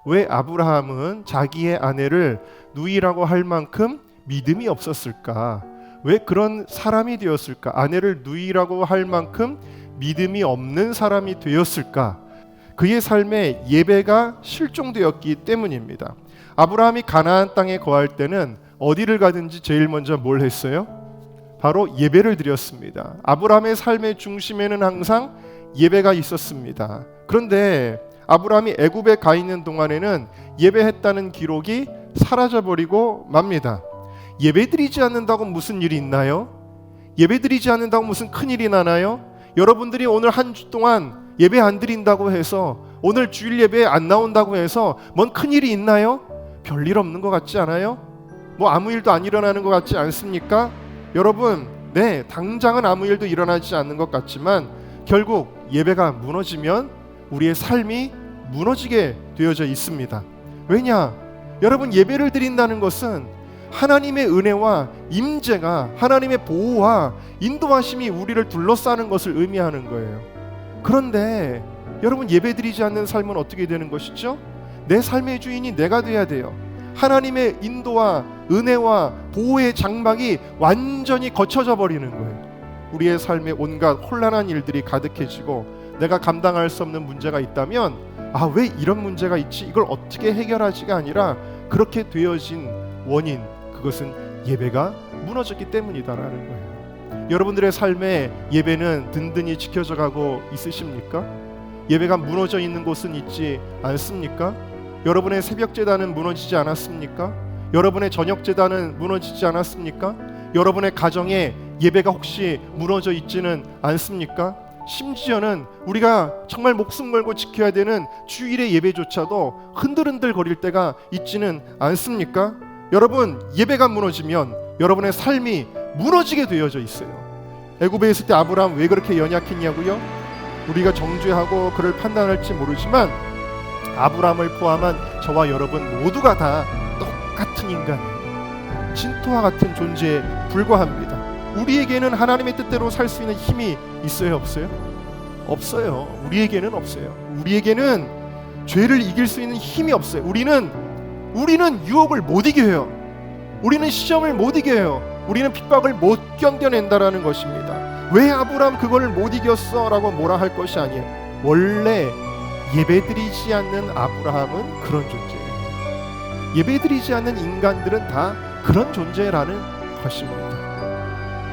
왜 아브라함은 자기의 아내를 누이라고 할 만큼 믿음이 없었을까? 왜 그런 사람이 되었을까? 아내를 누이라고 할 만큼 믿음이 없는 사람이 되었을까? 그의 삶에 예배가 실종되었기 때문입니다. 아브라함이 가나안 땅에 거할 때는 어디를 가든지 제일 먼저 뭘 했어요? 바로 예배를 드렸습니다. 아브라함의 삶의 중심에는 항상 예배가 있었습니다. 그런데 아브라함이 애굽에 가 있는 동안에는 예배했다는 기록이 사라져버리고 맙니다. 예배드리지 않는다고 무슨 일이 있나요? 예배드리지 않는다고 무슨 큰일이 나나요? 여러분들이 오늘 한 주 동안 예배 안 드린다고 해서, 오늘 주일 예배에 안 나온다고 해서 뭔 큰일이 있나요? 별일 없는 것 같지 않아요? 뭐 아무 일도 안 일어나는 것 같지 않습니까? 여러분, 네, 당장은 아무 일도 일어나지 않는 것 같지만 결국 예배가 무너지면 우리의 삶이 무너지게 되어져 있습니다. 왜냐? 여러분, 예배를 드린다는 것은 하나님의 은혜와 임재가, 하나님의 보호와 인도하심이 우리를 둘러싸는 것을 의미하는 거예요. 그런데 여러분, 예배드리지 않는 삶은 어떻게 되는 것이죠? 내 삶의 주인이 내가 돼야 돼요. 하나님의 인도와 은혜와 보호의 장막이 완전히 거쳐져 버리는 거예요. 우리의 삶에 온갖 혼란한 일들이 가득해지고 내가 감당할 수 없는 문제가 있다면, 아, 왜 이런 문제가 있지? 이걸 어떻게 해결하지가 아니라 그렇게 되어진 원인, 그것은 예배가 무너졌기 때문이다라는 거예요. 여러분들의 삶에 예배는 든든히 지켜져 가고 있으십니까? 예배가 무너져 있는 곳은 있지 않습니까? 여러분의 새벽 제단은 무너지지 않았습니까? 여러분의 저녁 제단은 무너지지 않았습니까? 여러분의 가정에 예배가 혹시 무너져 있지는 않습니까? 심지어는 우리가 정말 목숨 걸고 지켜야 되는 주일의 예배조차도 흔들흔들 거릴 때가 있지는 않습니까? 여러분, 예배가 무너지면 여러분의 삶이 무너지게 되어져 있어요. 애굽에 있을 때 아브라함 왜 그렇게 연약했냐고요? 우리가 정죄하고 그를 판단할지 모르지만 아브라함을 포함한 저와 여러분 모두가 다 똑같은 인간이에요. 진토와 같은 존재에 불과합니다. 우리에게는 하나님의 뜻대로 살 수 있는 힘이 있어요, 없어요? 없어요. 우리에게는 없어요. 우리에게는 죄를 이길 수 있는 힘이 없어요. 우리는 유혹을 못 이겨요. 우리는 시험을 못 이겨요. 우리는 핍박을 못 견뎌낸다라는 것입니다. 왜 아브라함 그걸 못 이겼어? 라고 뭐라 할 것이 아니에요. 원래 예배드리지 않는 아브라함은 그런 존재예요. 예배드리지 않는 인간들은 다 그런 존재라는 것입니다.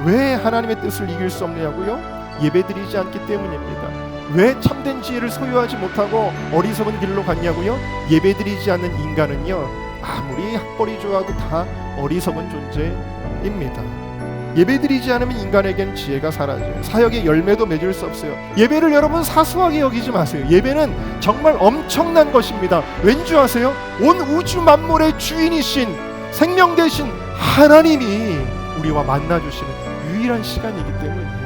왜 하나님의 뜻을 이길 수 없냐고요? 예배드리지 않기 때문입니다. 왜 참된 지혜를 소유하지 못하고 어리석은 길로 갔냐고요? 예배드리지 않는 인간은요, 아무리 학벌이 좋아도 다 어리석은 존재입니다. 예배드리지 않으면 인간에게는 지혜가 사라져요. 사역의 열매도 맺을 수 없어요. 예배를 여러분 사소하게 여기지 마세요. 예배는 정말 엄청난 것입니다. 왠지 아세요? 온 우주 만물의 주인이신, 생명 되신 하나님이 우리와 만나주시는 유일한 시간이기 때문이에요.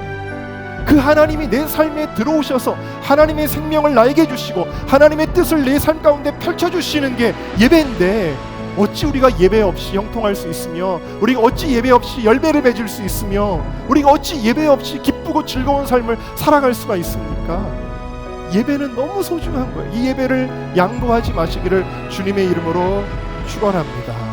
그 하나님이 내 삶에 들어오셔서 하나님의 생명을 나에게 주시고 하나님의 뜻을 내 삶 가운데 펼쳐주시는 게 예배인데, 어찌 우리가 예배 없이 형통할 수 있으며, 우리가 어찌 예배 없이 열매를 맺을 수 있으며, 우리가 어찌 예배 없이 기쁘고 즐거운 삶을 살아갈 수가 있습니까? 예배는 너무 소중한 거예요. 이 예배를 양보하지 마시기를 주님의 이름으로 축원합니다.